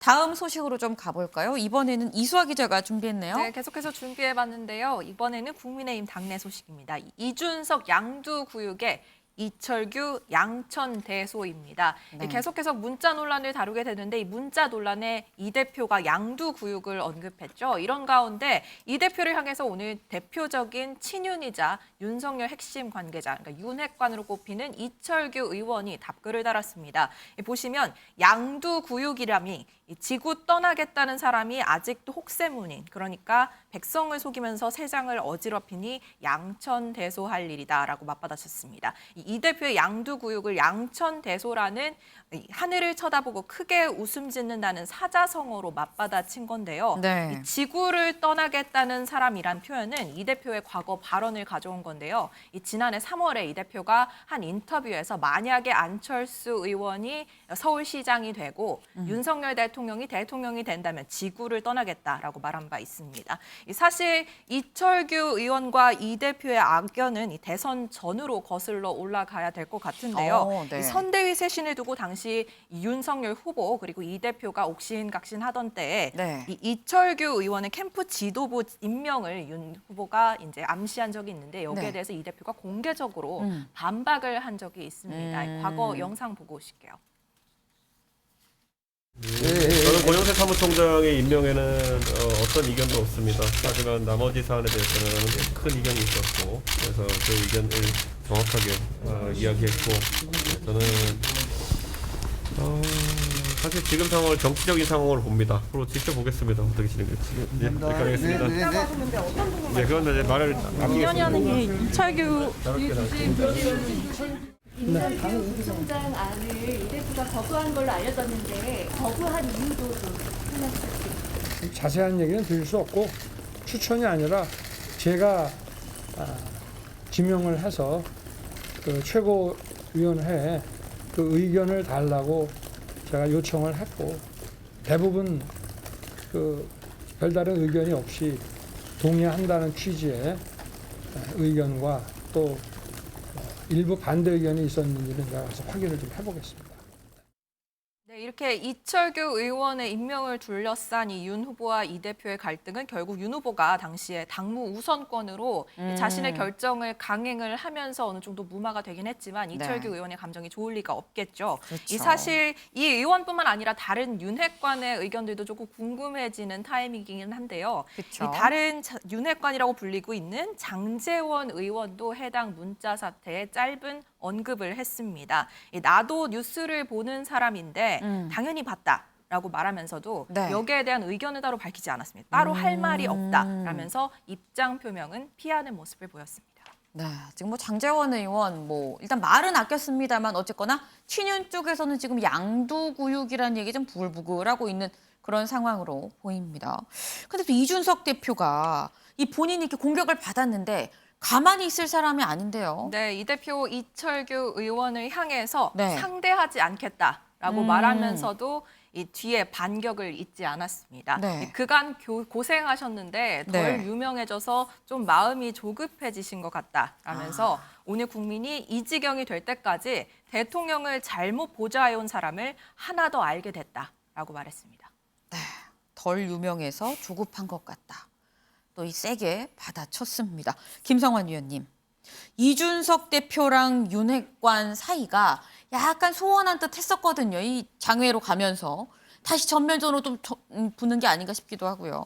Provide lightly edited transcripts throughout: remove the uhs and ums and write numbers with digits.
다음 소식으로 좀 가볼까요? 이번에는 이수아 기자가 준비했네요. 네, 계속해서 준비해봤는데요. 이번에는 국민의힘 당내 소식입니다. 이준석 양두구육의 이철규 양천대소입니다. 네. 계속해서 문자 논란을 다루게 되는데 이 문자 논란에 이 대표가 양두구육을 언급했죠. 이런 가운데 이 대표를 향해서 오늘 대표적인 친윤이자 윤석열 핵심 관계자, 그러니까 윤핵관으로 꼽히는 이철규 의원이 답글을 달았습니다. 보시면 양두구육이라니 지구 떠나겠다는 사람이 아직도 혹세무닌, 그러니까 백성을 속이면서 세상을 어지럽히니 양천대소할 일이다라고 맞받아쳤습니다. 이 대표의 양두구육을 양천대소라는 하늘을 쳐다보고 크게 웃음 짓는다는 사자성어로 맞받아친 건데요. 네. 이 지구를 떠나겠다는 사람이란 표현은 이 대표의 과거 발언을 가져온 건데요. 지난해 3월에 이 대표가 한 인터뷰에서 만약에 안철수 의원이 서울시장이 되고 윤석열 대통령이 된다면 지구를 떠나겠다라고 말한 바 있습니다. 사실 이철규 의원과 이 대표의 악연은 대선 전으로 거슬러 올라가야 될 것 같은데요. 네. 선대위 쇄신을 두고 당시 윤석열 후보 그리고 이 대표가 옥신각신하던 때에 네. 이철규 의원의 캠프 지도부 임명을 윤 후보가 이제 암시한 적이 있는데 여기에 네. 대해서 이 대표가 공개적으로 반박을 한 적이 있습니다. 과거 영상 보고 오실게요. 저는 권영세 사무총장의 임명에는 어떤 이견도 없습니다. 하지만 나머지 사안에 대해서는 큰 이견이 있었고, 그래서 그 의견을 정확하게 이야기했고, 저는 사실 지금 상황을 정치적인 상황으로 봅니다. 앞으로 지켜보겠습니다. 어떻게 진행될지. 네, 이렇게 하겠습니다. 네, 그건 이제 말을 이견이하는 게 이철규 이철규 부총장 안을 이 대표가 거부한 걸로 알려졌는데 거부한 이유도 좀 설명 부탁드립니다. 자세한 얘기는 드릴 수 없고 추천이 아니라 제가 지명을 해서 그 최고위원회에 그 의견을 달라고 제가 요청을 했고 대부분 그 별다른 의견이 없이 동의한다는 취지의 의견과 또 일부 반대 의견이 있었는지는 제가 가서 확인을 좀 해보겠습니다. 네, 이렇게 이철규 의원의 임명을 둘러싼 이 윤 후보와 이 대표의 갈등은 결국 윤 후보가 당시에 당무 우선권으로 자신의 결정을 강행을 하면서 어느 정도 무마가 되긴 했지만 이철규 의원의 감정이 좋을 리가 없겠죠. 그렇죠. 사실 이 의원뿐만 아니라 다른 윤핵관의 의견들도 조금 궁금해지는 타이밍이긴 한데요. 그렇죠. 이 다른 윤핵관이라고 불리고 있는 장제원 의원도 해당 문자 사태에 짧은 언급을 했습니다. 나도 뉴스를 보는 사람인데 당연히 봤다라고 말하면서도 네. 여기에 대한 의견을 따로 밝히지 않았습니다. 따로 할 말이 없다라면서 입장 표명은 피하는 모습을 보였습니다. 네, 지금 뭐 장제원 의원 일단 말은 아꼈습니다만 어쨌거나 친윤 쪽에서는 지금 양두구육이라는 얘기 좀 부글부글하고 있는 그런 상황으로 보입니다. 근데 또 이준석 대표가 이 본인이 이렇게 공격을 받았는데 가만히 있을 사람이 아닌데요. 네, 이 대표 이철규 의원을 향해서 네. 상대하지 않겠다라고 말하면서도 이 뒤에 반격을 잊지 않았습니다. 네. 그간 고생하셨는데 덜 네. 유명해져서 좀 마음이 조급해지신 것 같다라면서 오늘 국민이 이 지경이 될 때까지 대통령을 잘못 보좌해온 사람을 하나 더 알게 됐다라고 말했습니다. 네, 덜 유명해서 조급한 것 같다. 또 이 세게 받아쳤습니다. 김성환 위원님, 이준석 대표랑 윤핵관 사이가 약간 소원한 듯 했었거든요. 이 장외로 가면서 다시 전면전으로 좀 붙는 게 아닌가 싶기도 하고요.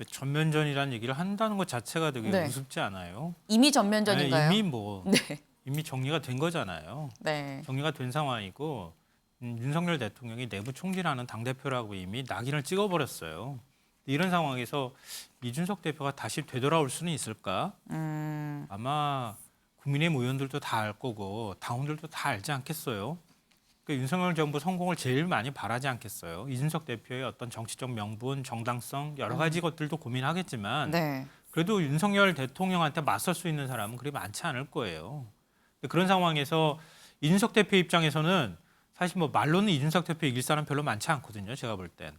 전면전이라는 얘기를 한다는 것 자체가 되게 네. 우습지 않아요? 이미 전면전인가요? 네, 네. 이미 정리가 된 거잖아요. 네. 정리가 된 상황이고 윤석열 대통령이 내부 총질하는 당대표라고 이미 낙인을 찍어버렸어요. 이런 상황에서 이준석 대표가 다시 되돌아올 수는 있을까? 아마 국민의힘 의원들도 다 알 거고 당원들도 다 알지 않겠어요? 그러니까 윤석열 정부 성공을 제일 많이 바라지 않겠어요? 이준석 대표의 어떤 정치적 명분, 정당성 여러 가지 것들도 고민하겠지만 네. 그래도 윤석열 대통령한테 맞설 수 있는 사람은 그리 많지 않을 거예요. 그런 상황에서 이준석 대표 입장에서는 사실 말로는 이준석 대표 이길 사람 별로 많지 않거든요. 제가 볼 땐.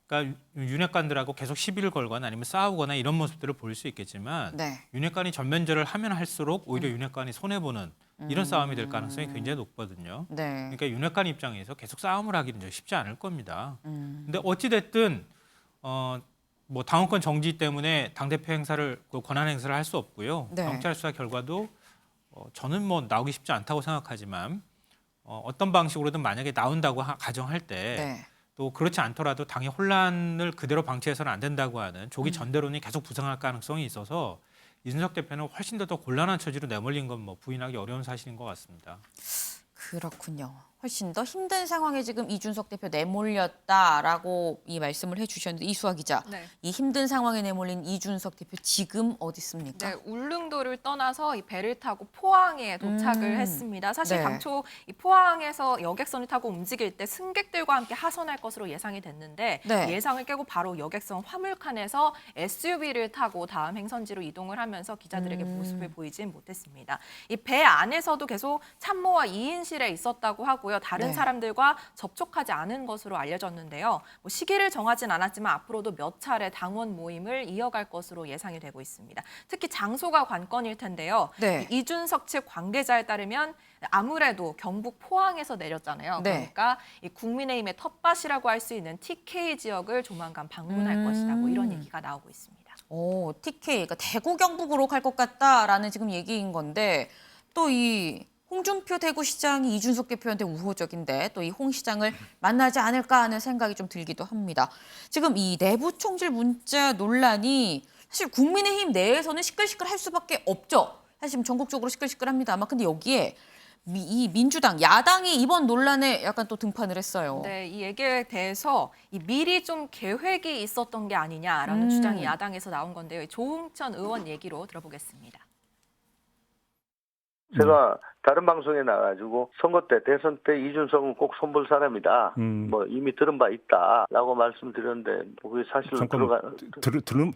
그러니까 윤핵관들하고 계속 시비를 걸거나 아니면 싸우거나 이런 모습들을 보일 수 있겠지만 네. 윤핵관이 전면전을 하면 할수록 오히려 윤핵관이 손해보는 이런 싸움이 될 가능성이 굉장히 높거든요. 네. 그러니까 윤핵관 입장에서 계속 싸움을 하기는 쉽지 않을 겁니다. 근데 어찌 됐든 뭐 당원권 정지 때문에 당대표 행사를 그 권한 행사를 할 수 없고요. 네. 경찰 수사 결과도 저는 뭐 나오기 쉽지 않다고 생각하지만 어떤 방식으로든 만약에 나온다고 가정할 때 네. 또 그렇지 않더라도 당의 혼란을 그대로 방치해서는 안 된다고 하는 조기 전대론이 계속 부상할 가능성이 있어서 이준석 대표는 훨씬 더 곤란한 처지로 내몰린 건 뭐 부인하기 어려운 사실인 것 같습니다. 그렇군요. 훨씬 더 힘든 상황에 지금 이준석 대표 내몰렸다라고 이 말씀을 해주셨는데 이수아 기자, 네. 이 힘든 상황에 내몰린 이준석 대표 지금 어디 있습니까? 네, 울릉도를 떠나서 이 배를 타고 포항에 도착을 했습니다. 사실 네. 당초 이 포항에서 여객선을 타고 움직일 때 승객들과 함께 하선할 것으로 예상이 됐는데 네. 예상을 깨고 바로 여객선 화물칸에서 SUV를 타고 다음 행선지로 이동을 하면서 기자들에게 모습을 보이진 못했습니다. 이 배 안에서도 계속 참모와 2인실에 있었다고 하고요. 다른 네. 사람들과 접촉하지 않은 것으로 알려졌는데요. 뭐 시기를 정하진 않았지만 앞으로도 몇 차례 당원 모임을 이어갈 것으로 예상이 되고 있습니다. 특히 장소가 관건일 텐데요. 네. 이준석 측 관계자에 따르면 아무래도 경북 포항에서 내렸잖아요. 네. 그러니까 이 국민의힘의 텃밭이라고 할 수 있는 TK 지역을 조만간 방문할 것이다. 뭐 이런 얘기가 나오고 있습니다. 오, TK, 그러니까 대구 경북으로 갈 것 같다라는 지금 얘기인 건데 또 이 홍준표 대구시장이 이준석 대표한테 우호적인데 또 이 홍 시장을 만나지 않을까 하는 생각이 좀 들기도 합니다. 지금 이 내부 총질 문자 논란이 사실 국민의힘 내에서는 시끌시끌할 수밖에 없죠. 사실 지금 전국적으로 시끌시끌합니다. 아마 근데 여기에 이 민주당, 야당이 이번 논란에 약간 또 등판을 했어요. 네, 이 얘기에 대해서 미리 좀 계획이 있었던 게 아니냐라는 주장이 야당에서 나온 건데요. 조홍천 의원 얘기로 들어보겠습니다. 제가 다른 방송에 나가지고 선거 때 대선 때 이준석은 꼭 손볼 사람이다. 뭐 이미 들은 바 있다라고 말씀드렸는데 그게 사실로 잠깐만,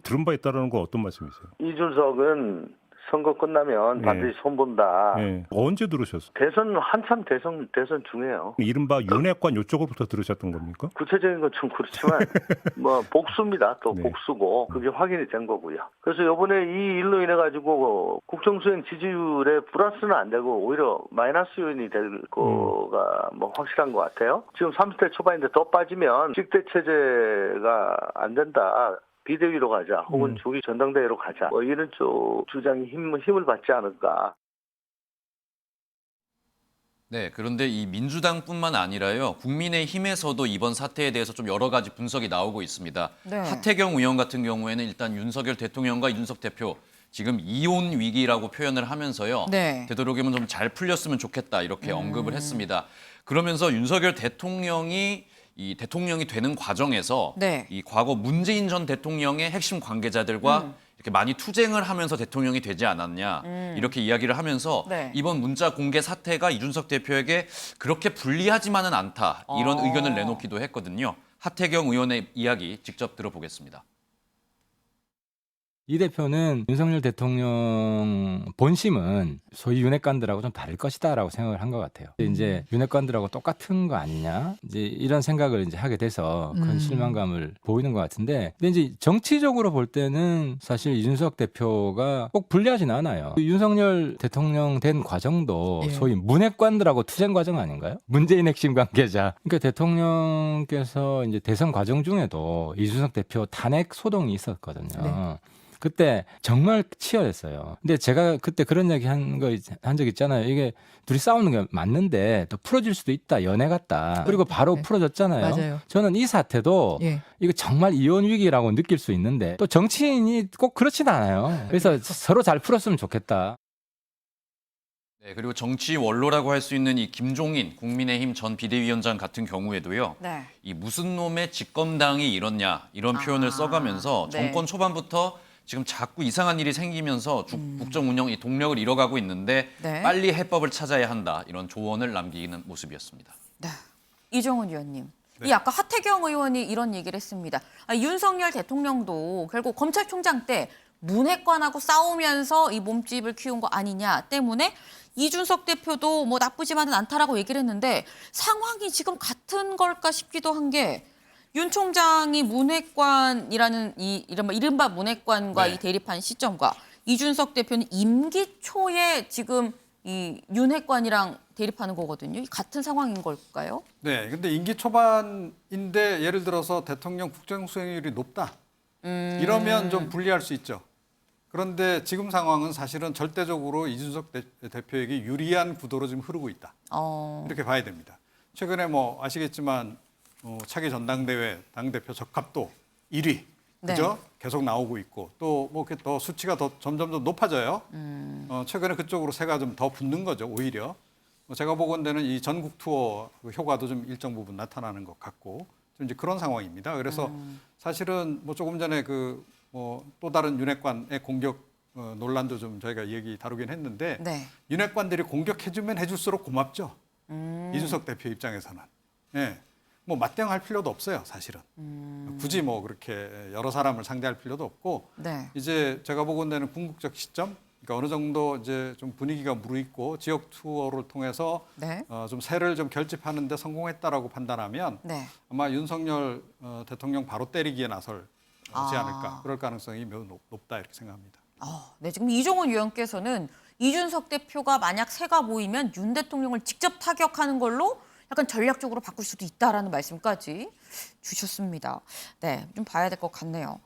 들은 바 있다라는 건 어떤 말씀이세요? 이준석은 선거 끝나면 네. 반드시 손본다. 네. 언제 들으셨어요? 한참 대선 중에요. 이른바 윤핵관 요쪽으로부터 들으셨던 겁니까? 구체적인 건 좀 그렇지만 뭐 복수입니다. 또 네. 복수고 그게 확인이 된 거고요. 그래서 이번에 이 일로 인해 가지고 국정수행 지지율에 플러스는 안 되고 오히려 마이너스 요인이 될 거가 뭐 확실한 것 같아요. 지금 30대 초반인데 더 빠지면 직대 체제가 안 된다. 비대위로 가자 혹은 조기 전당대회로 가자 뭐 이런 쪽 주장이 힘을 받지 않을까. 네, 그런데 이 민주당뿐만 아니라요. 국민의힘에서도 이번 사태에 대해서 좀 여러 가지 분석이 나오고 있습니다. 네. 하태경 의원 같은 경우에는 일단 윤석열 대통령과 이준석 대표 지금 이혼 위기라고 표현을 하면서요. 네. 되도록이면 좀 잘 풀렸으면 좋겠다 이렇게 언급을 했습니다. 그러면서 윤석열 대통령이 되는 과정에서 네. 이 과거 문재인 전 대통령의 핵심 관계자들과 이렇게 많이 투쟁을 하면서 대통령이 되지 않았냐 이렇게 이야기를 하면서 네. 이번 문자 공개 사태가 이준석 대표에게 그렇게 불리하지만은 않다 이런 의견을 내놓기도 했거든요. 하태경 의원의 이야기 직접 들어보겠습니다. 이 대표는 윤석열 대통령 본심은 소위 윤핵관들하고 좀 다를 것이다라고 생각을 한 것 같아요. 이제 윤핵관들하고 똑같은 거 아니냐 이제 이런 생각을 이제 하게 돼서 큰 실망감을 보이는 것 같은데, 근데 이제 정치적으로 볼 때는 사실 이준석 대표가 꼭 불리하진 않아요. 윤석열 대통령 된 과정도 소위 문핵관들하고 투쟁 과정 아닌가요? 문재인 핵심 관계자. 그러니까 대통령께서 이제 대선 과정 중에도 이준석 대표 탄핵 소동이 있었거든요. 네. 그때 정말 치열했어요. 근데 제가 그때 그런 얘기 한 적 있잖아요. 이게 둘이 싸우는 게 맞는데 또 풀어질 수도 있다. 연애 같다. 그리고 바로 풀어졌잖아요. 맞아요. 저는 이 사태도 이거 정말 이혼 위기라고 느낄 수 있는데 또 정치인이 꼭 그렇진 않아요. 그래서 서로 잘 풀었으면 좋겠다. 네, 그리고 정치 원로라고 할 수 있는 이 김종인 국민의힘 전 비대위원장 같은 경우에도요. 네. 이 무슨 놈의 집권당이 이렇냐 이런 표현을 써가면서 네. 정권 초반부터 지금 자꾸 이상한 일이 생기면서 국정 운영 이 동력을 잃어가고 있는데 네. 빨리 해법을 찾아야 한다 이런 조언을 남기는 모습이었습니다. 네. 이정훈 위원님. 이 아까 하태경 의원이 이런 얘기를 했습니다. 윤석열 대통령도 결국 검찰총장 때 문핵관하고 싸우면서 이 몸집을 키운 거 아니냐 때문에 이준석 대표도 뭐 나쁘지만은 않다라고 얘기를 했는데 상황이 지금 같은 걸까 싶기도 한 게 윤 총장이 문핵관이라는 이른바 문핵관과 네. 이 대립한 시점과 이준석 대표는 임기 초에 지금 이 윤핵관이랑 대립하는 거거든요. 같은 상황인 걸까요? 네, 근데 임기 초반인데 예를 들어서 대통령 국정 수행률이 높다. 이러면 좀 불리할 수 있죠. 그런데 지금 상황은 사실은 절대적으로 이준석 대표에게 유리한 구도로 지금 흐르고 있다. 이렇게 봐야 됩니다. 최근에 뭐 아시겠지만 차기 전당대회 당대표 적합도 1위, 그죠? 계속 나오고 있고 또 뭐 더 수치가 더 점점 더 높아져요. 최근에 그쪽으로 새가 좀 더 붙는 거죠, 오히려. 제가 보건대는 이 전국 투어 그 효과도 좀 일정 부분 나타나는 것 같고 좀 이제 그런 상황입니다. 그래서 사실은 뭐 조금 전에 그 뭐 또 다른 윤핵관의 공격 논란도 좀 저희가 얘기 다루긴 했는데 네. 윤핵관들이 공격해주면 해줄수록 고맙죠. 이준석 대표 입장에서는. 예. 뭐 맞대응할 필요도 없어요, 사실은. 굳이 뭐 그렇게 여러 사람을 상대할 필요도 없고 네. 이제 제가 보건대는 궁극적 시점, 그러니까 어느 정도 이제 좀 분위기가 무르익고 지역 투어를 통해서 네. 좀 세를 좀 결집하는데 성공했다라고 판단하면 네. 아마 윤석열 대통령 바로 때리기에 나설지 않을까. 그럴 가능성이 매우 높다 이렇게 생각합니다. 네, 지금 이종원 위원께서는 이준석 대표가 만약 새가 보이면 윤 대통령을 직접 타격하는 걸로 약간 전략적으로 바꿀 수도 있다라는 말씀까지 주셨습니다. 네, 좀 봐야 될 것 같네요.